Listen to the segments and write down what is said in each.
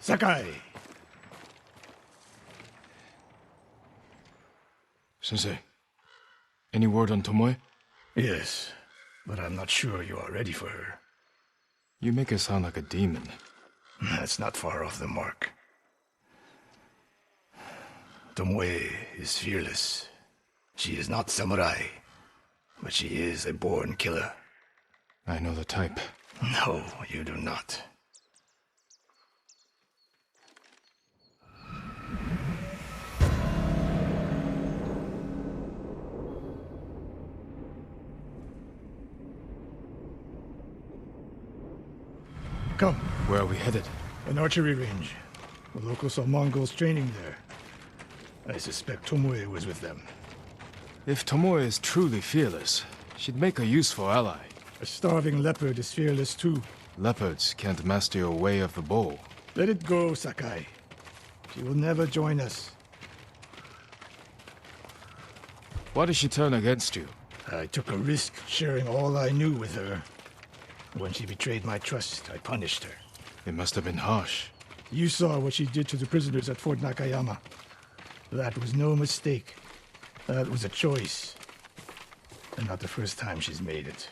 Sakai! Sensei, any word on Tomoe? Yes, but I'm not sure you are ready for her. You make her sound like a demon. That's not far off the mark. Tomoe is fearless. She is not samurai, but she is a born killer. I know the type. No, you do not. Come. Where are we headed? An archery range. The locals saw Mongols training there. I suspect Tomoe was with them. If Tomoe is truly fearless, she'd make a useful ally. A starving leopard is fearless too. Leopards can't master your way of the bow. Let it go, Sakai. She will never join us. Why did she turn against you? I took a risk sharing all I knew with her. When she betrayed my trust, I punished her. It must have been harsh. You saw what she did to the prisoners at Fort Nakayama. That was no mistake. That was a choice. And not the first time she's made it.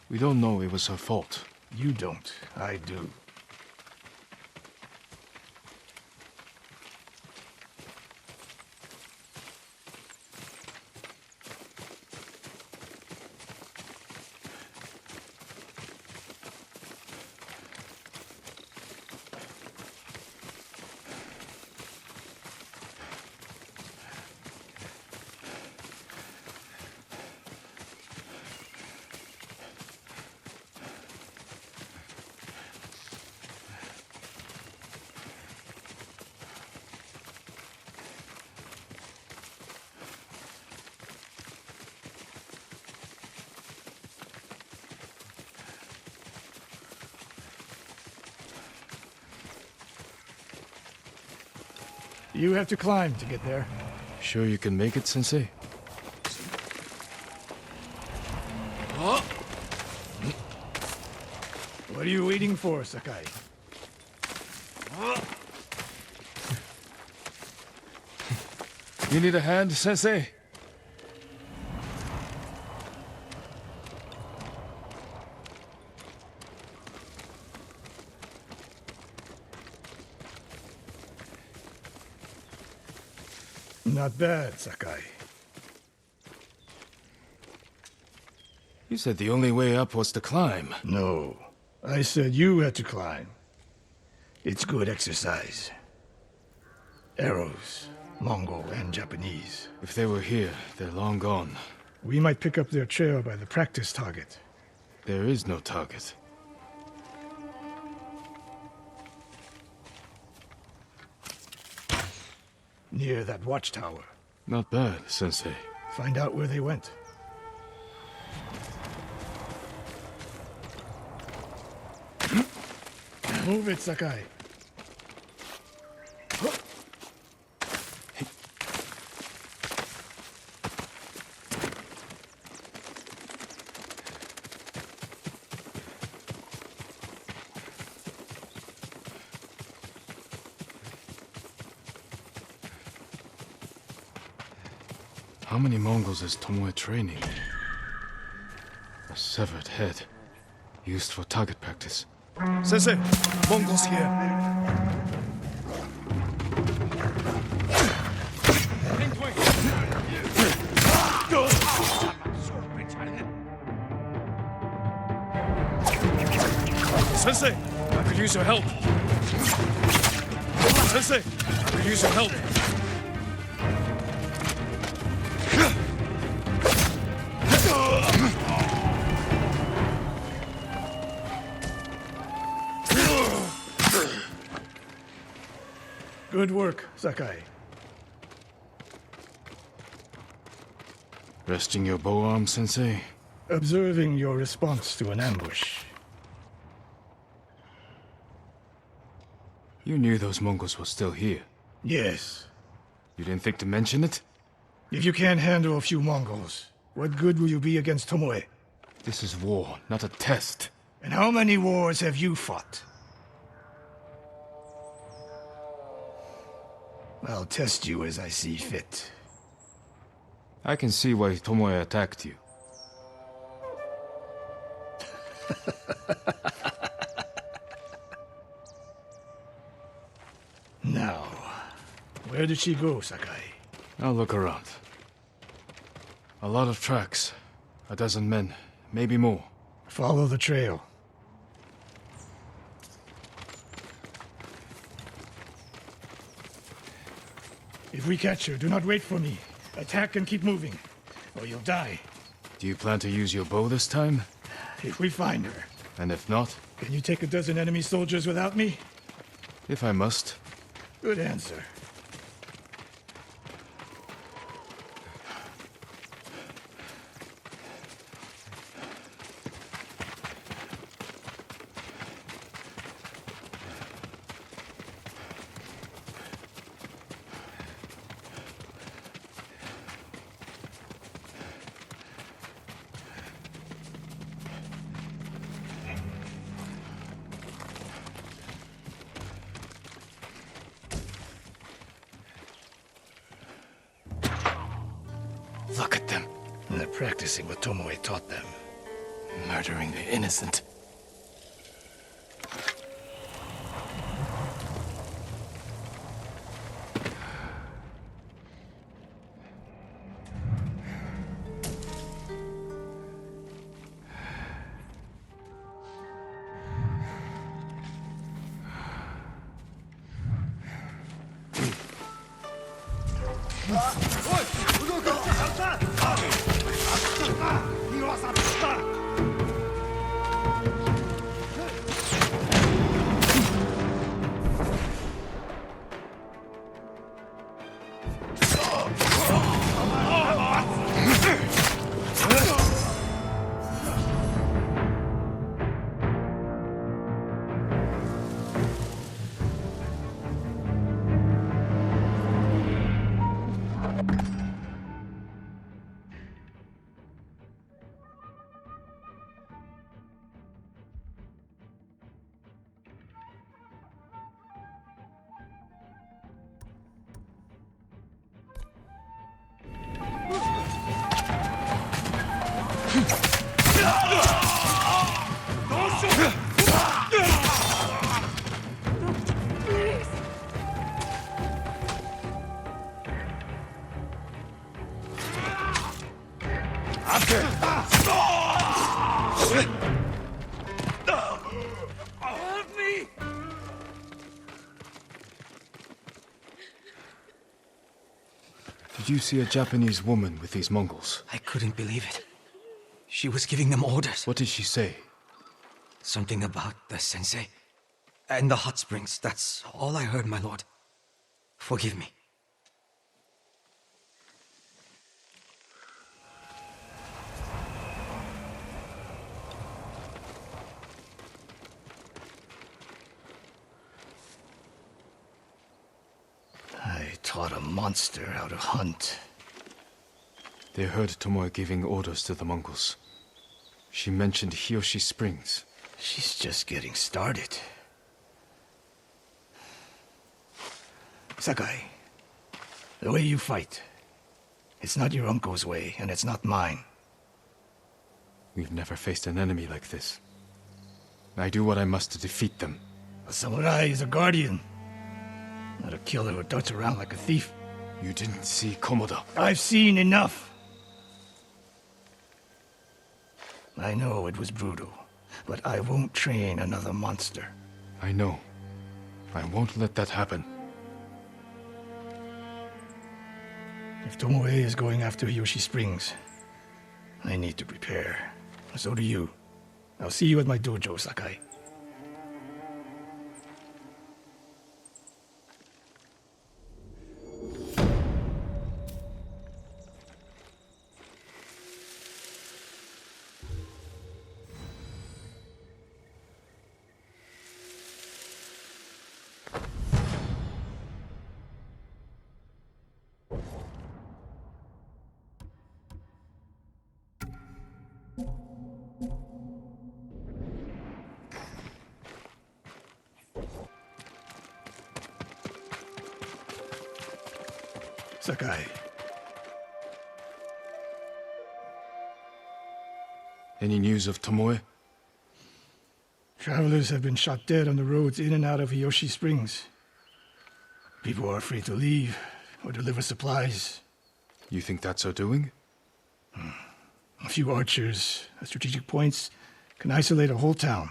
We don't know it was her fault. You don't. I do. You have to climb to get there. Sure you can make it, Sensei? What are you waiting for, Sakai? You need a hand, Sensei? Not bad, Sakai. You said the only way up was to climb. No. I said you had to climb. It's good exercise. Arrows, Mongol and Japanese. If they were here, they're long gone. We might pick up their trail by the practice target. There is no target. Near that watchtower. Not bad, Sensei. Find out where they went. Move it, Sakai. How many Mongols is Tomoe training? A severed head. Used for target practice. Sensei, Mongols here. Sensei, I could use your help. Sensei, I could use your help. Good work, Sakai. Resting your bow arm, Sensei? Observing your response to an ambush. You knew those Mongols were still here. Yes. You didn't think to mention it? If you can't handle a few Mongols, what good will you be against Tomoe? This is war, not a test. And how many wars have you fought? I'll test you as I see fit. I can see why Tomoe attacked you. Now, where did she go, Sakai? I'll look around. A lot of tracks. A dozen men, maybe more. Follow the trail. If we catch her, do not wait for me. Attack and keep moving, or you'll die. Do you plan to use your bow this time? If we find her. And if not? Can you take a dozen enemy soldiers without me? If I must. Good answer. Look at them. They're practicing what Tomoe taught them. Murdering the innocent. Did you see a Japanese woman with these Mongols? I couldn't believe it. She was giving them orders. What did she say? Something about the sensei and the hot springs. That's all I heard, my lord. Forgive me. I taught a monster how to hunt. They heard Tomoe giving orders to the Mongols. She mentioned Hiyoshi Springs. She's just getting started. Sakai, the way you fight, it's not your uncle's way, and it's not mine. We've never faced an enemy like this. I do what I must to defeat them. A samurai is a guardian, not a killer who darts around like a thief. You didn't see Komoda. I've seen enough. I know it was brutal, but I won't train another monster. I know. I won't let that happen. If Tomoe is going after Hiyoshi Springs, I need to prepare. So do you. I'll see you at my dojo, Sakai. Sakai. Any news of Tomoe? Travelers have been shot dead on the roads in and out of Hiyoshi Springs. People are afraid to leave or deliver supplies. You think that's her doing? A few archers at strategic points can isolate a whole town.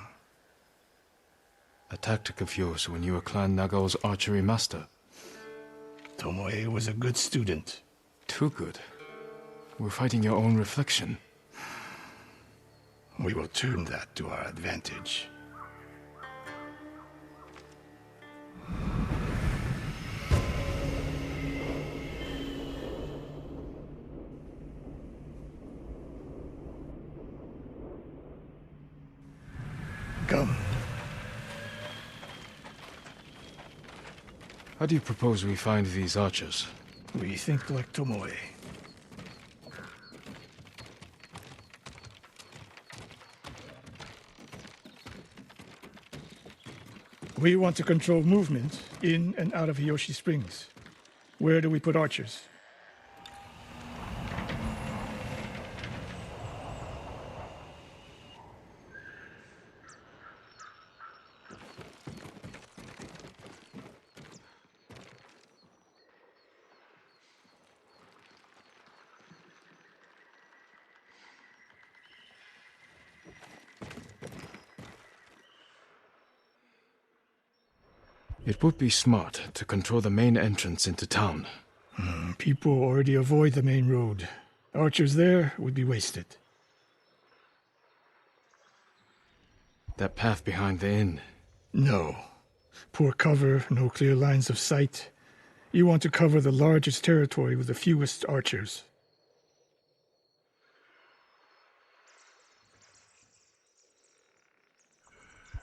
A tactic of yours when you were Clan Nagao's archery master. Tomoe was a good student. Too good. We're fighting your own reflection. We will turn that to our advantage. Come. How do you propose we find these archers? We think like Tomoe. We want to control movement in and out of Hiyoshi Springs. Where do we put archers? It would be smart to control the main entrance into town. People already avoid the main road. Archers there would be wasted. That path behind the inn. No. Poor cover, no clear lines of sight. You want to cover the largest territory with the fewest archers.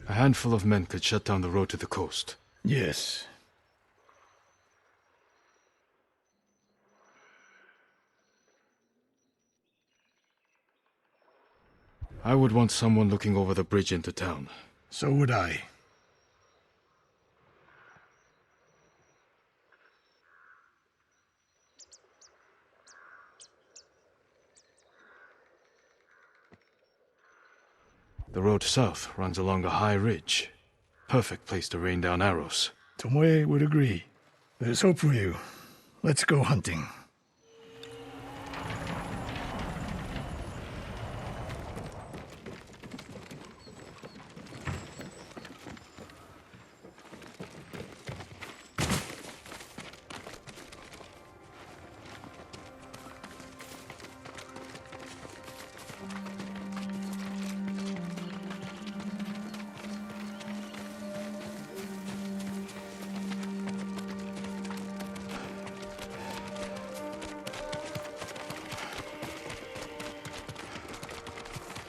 A handful of men could shut down the road to the coast. Yes. I would want someone looking over the bridge into town. So would I. The road south runs along a high ridge. Perfect place to rain down arrows. Tomoe would agree. There's hope for you. Let's go hunting.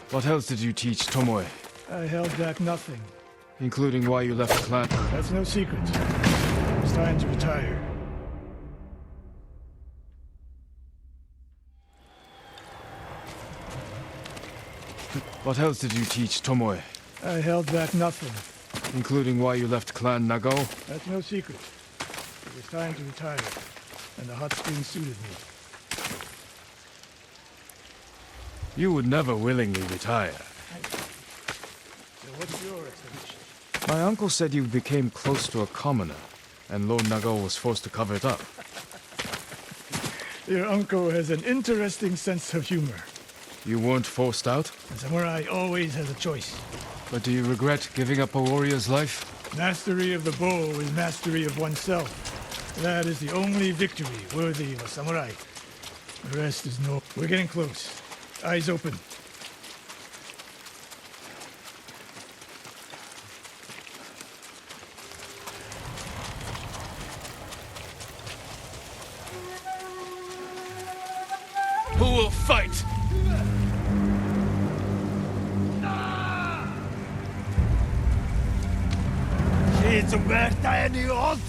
What else did you teach Tomoe? I held back nothing. Including why you left clan? That's no secret. It's time to retire. What else did you teach Tomoe? I held back nothing. Including why you left Clan Nagao? That's no secret. It was time to retire, and the hot spring suited me. You would never willingly retire. So what's your explanation? My uncle said you became close to a commoner, and Lord Nagao was forced to cover it up. Your uncle has an interesting sense of humor. You weren't forced out? A samurai always has a choice. But do you regret giving up a warrior's life? Mastery of the bow is mastery of oneself. That is the only victory worthy of a samurai. The rest is no... We're getting close. Eyes open. Who will fight? It's a birthday in the altar.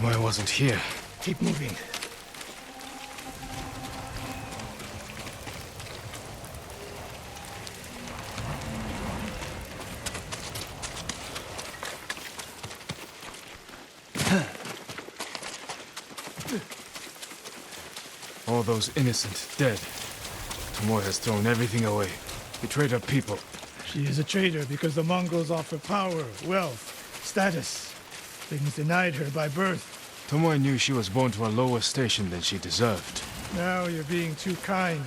Tomoe wasn't here. Keep moving. All those innocent dead. Tomoe has thrown everything away. Betrayed her people. She is a traitor because the Mongols offer power, wealth, status. Things denied her by birth. Tomoe knew she was born to a lower station than she deserved. Now you're being too kind.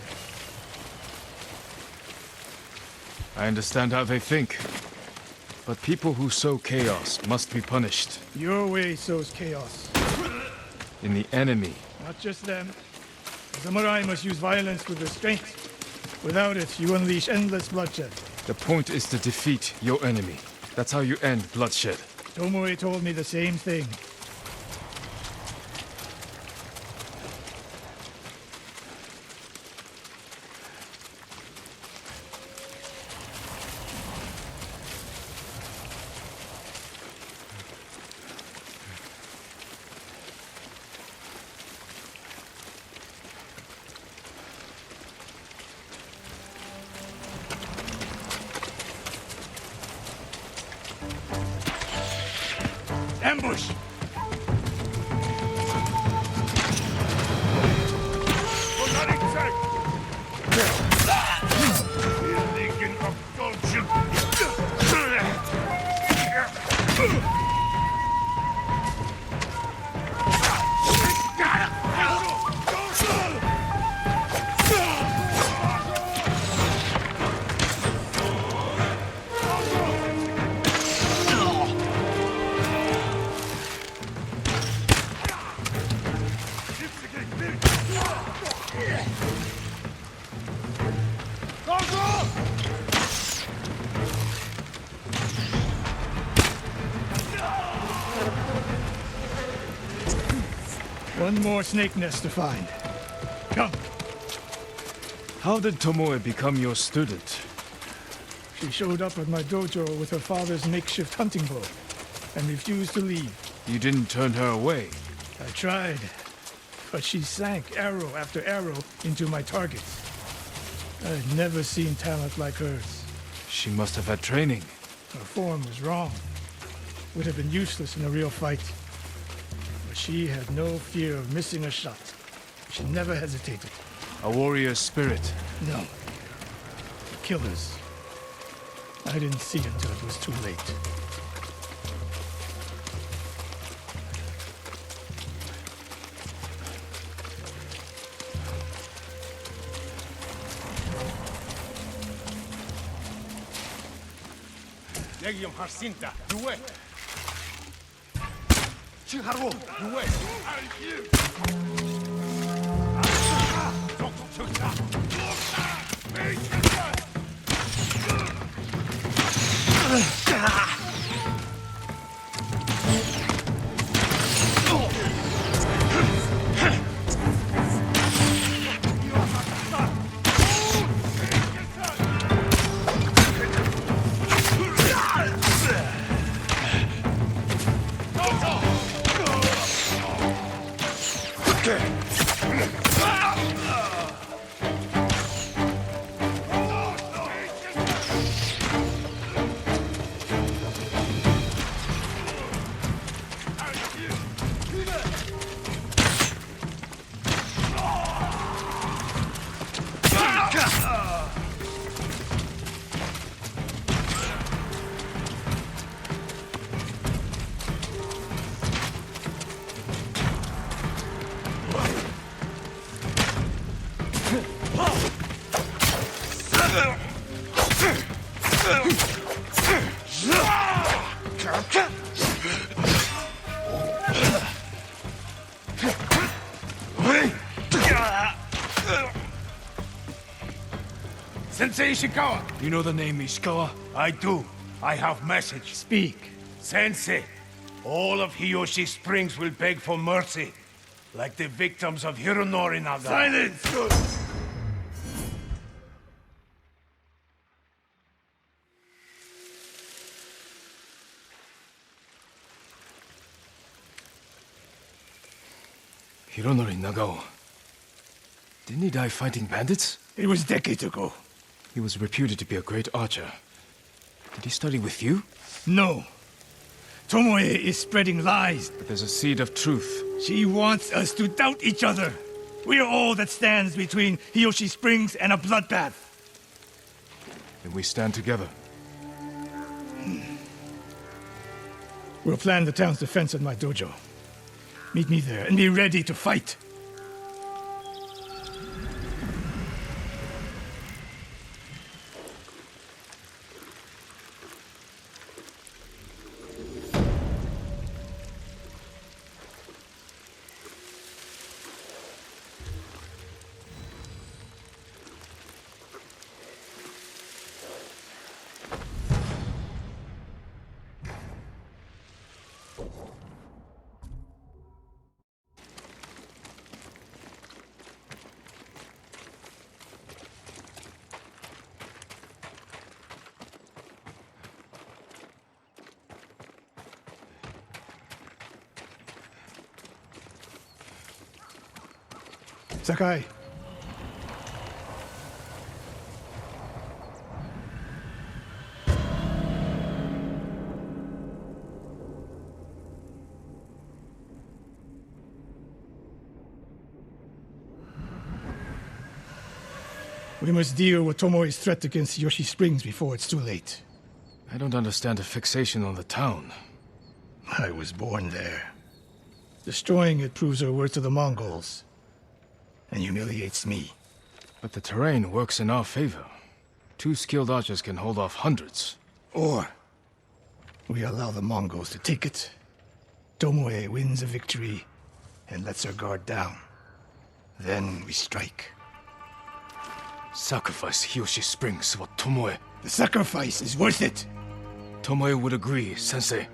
I understand how they think. But people who sow chaos must be punished. Your way sows chaos. In the enemy. Not just them. The samurai must use violence with restraint. Without it, you unleash endless bloodshed. The point is to defeat your enemy. That's how you end bloodshed. Tomoe told me the same thing. Ambush! One more snake nest to find. Come. How did Tomoe become your student? She showed up at my dojo with her father's makeshift hunting bow and refused to leave. You didn't turn her away. I tried, but she sank arrow after arrow into my targets. I've never seen talent like hers. She must have had training. Her form was wrong. Would have been useless in a real fight. But she had no fear of missing a shot. She never hesitated. A warrior's spirit. No. Killers. I didn't see it until it was too late. Legium Harsinta, Due. Chiharu, Due. Sensei Ishikawa! You know the name Ishikawa? I do. I have message. Speak. Sensei, All of Hiyoshi Springs will beg for mercy, like the victims of Hironori Naga. Silence! Hironori Nagao. Didn't he die fighting bandits? It was decades ago. He was reputed to be a great archer. Did he study with you? No. Tomoe is spreading lies. But there's a seed of truth. She wants us to doubt each other. We are all that stands between Hiyoshi Springs and a bloodbath. Then we stand together. We'll plan the town's defense at my dojo. Meet me there and be ready to fight. Sakai. We must deal with Tomoe's threat against Yoshi Springs before it's too late. I don't understand a fixation on the town. I was born there. Destroying it proves her worth to the Mongols. And humiliates me. But the terrain works in our favor. 2 skilled archers can hold off hundreds. Or we allow the Mongols to take it. Tomoe wins a victory and lets her guard down. Then we strike. Sacrifice Hiyoshi Springs for Tomoe. The sacrifice is worth it. Tomoe would agree, Sensei.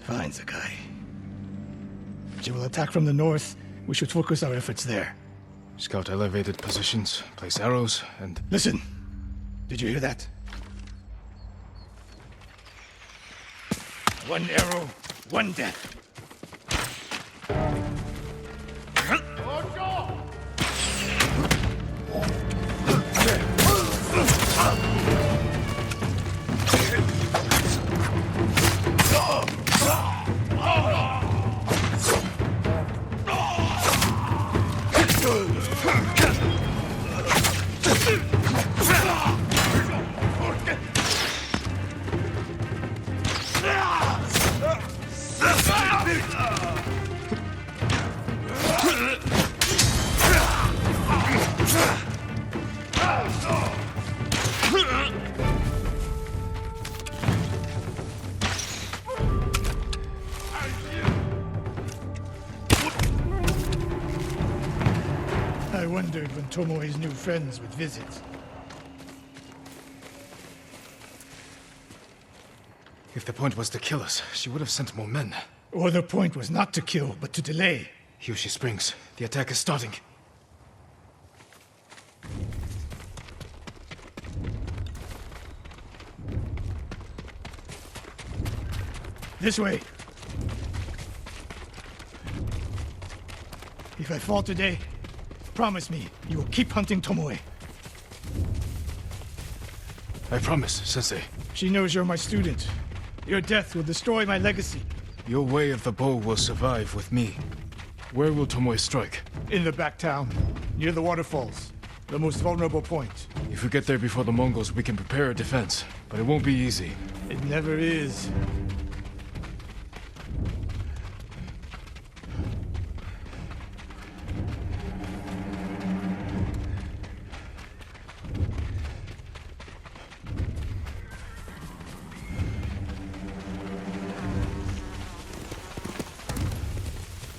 Fine, Sakai. She will attack from the north. We should focus our efforts there. Scout elevated positions, place arrows, and... Listen. Did you hear that? One arrow, one death. I wondered when Tomoe's new friends would visit. If the point was to kill us, she would have sent more men. Or the point was not to kill, but to delay. Hiyoshi Springs, the attack is starting. This way. If I fall today, promise me you will keep hunting Tomoe. I promise, Sensei. She knows you're my student. Your death will destroy my legacy. Your way of the bow will survive with me. Where will Tomoe strike? In the back town, near the waterfalls. The most vulnerable point. If we get there before the Mongols, we can prepare a defense. But it won't be easy. It never is.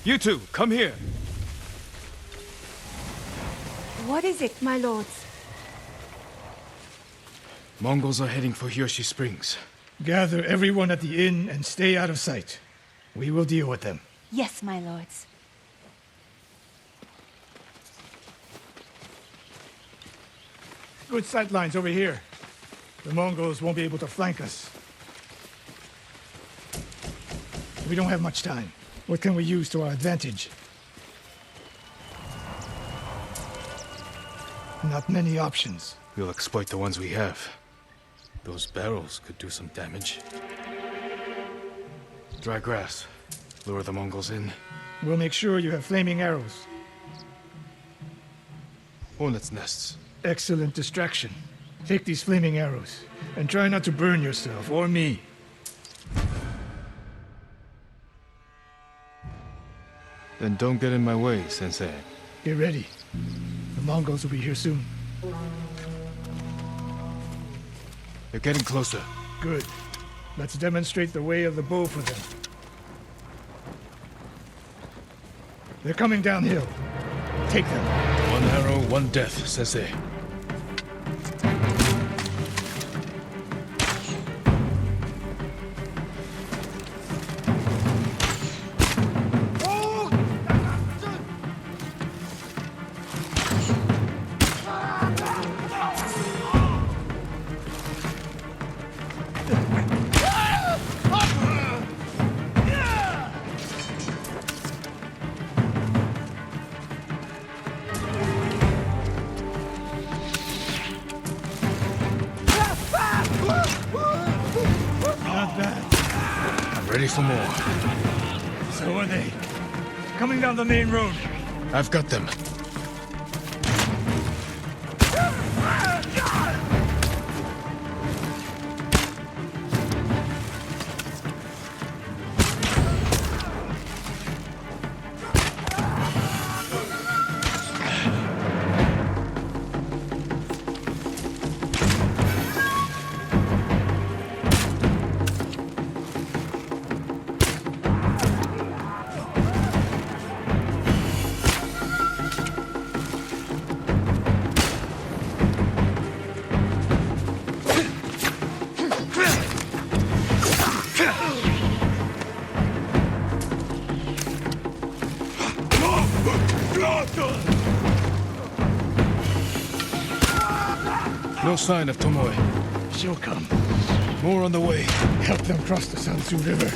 You two, come here. What is it, my lords? Mongols are heading for Hiyoshi Springs. Gather everyone at the inn and stay out of sight. We will deal with them. Yes, my lords. Good sight lines over here. The Mongols won't be able to flank us. We don't have much time. What can we use to our advantage? Not many options. We'll exploit the ones we have. Those barrels could do some damage. Dry grass. Lure the Mongols in. We'll make sure you have flaming arrows. Hornets' nests. Excellent distraction. Take these flaming arrows, and try not to burn yourself or me. Then don't get in my way, Sensei. Get ready. The Mongols will be here soon. They're getting closer. Good. Let's demonstrate the way of the bow for them. They're coming downhill. Take them. One arrow, one death, Sensei. Not bad. I'm ready for more. So are they. Coming down the main road. I've got them. No sign of Tomoe. She'll come. More on the way. Help them cross the Sansu River.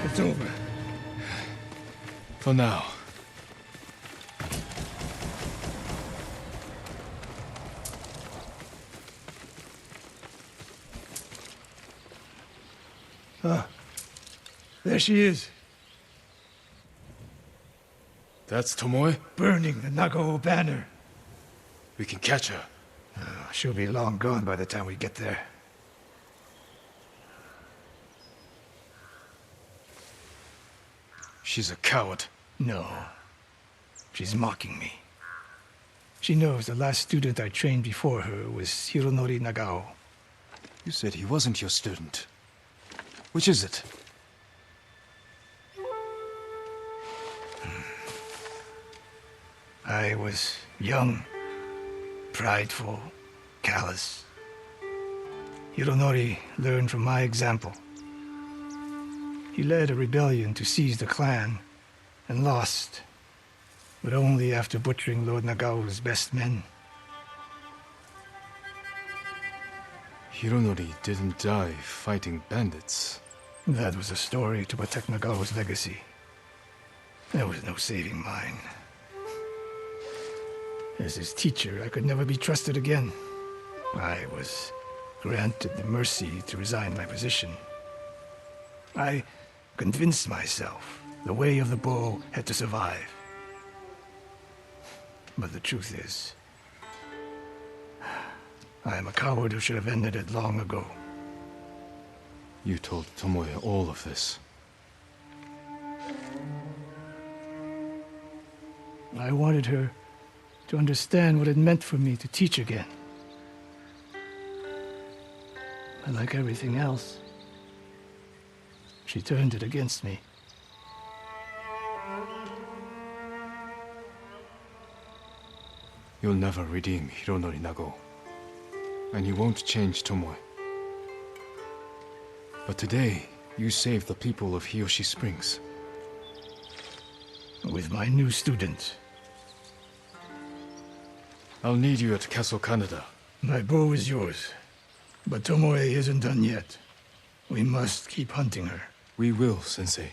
It's over. For now. There she is, That's Tomoe? burning the Nagao banner. We can catch her. She'll be long gone by the time we get there. She's a coward. No. She's mocking me. She knows the last student I trained before her was Hironori Nagao. You said he wasn't your student. Which is it? I was young, prideful, callous. Hironori learned from my example. He led a rebellion to seize the clan, and lost, but only after butchering Lord Nagao's best men. Hironori didn't die fighting bandits. That was a story to protect Nagao's legacy. There was no saving mine. As his teacher, I could never be trusted again. I was granted the mercy to resign my position. I convinced myself the way of the bow had to survive. But the truth is, I am a coward who should have ended it long ago. You told Tomoe all of this. I wanted her to understand what it meant for me to teach again. But like everything else, she turned it against me. You'll never redeem Hironori Nagao. And you won't change Tomoe. But today, you saved the people of Hiyoshi Springs. With my new student. I'll need you at Castle Canada. My bow is yours. But Tomoe isn't done yet. We must keep hunting her. We will, Sensei.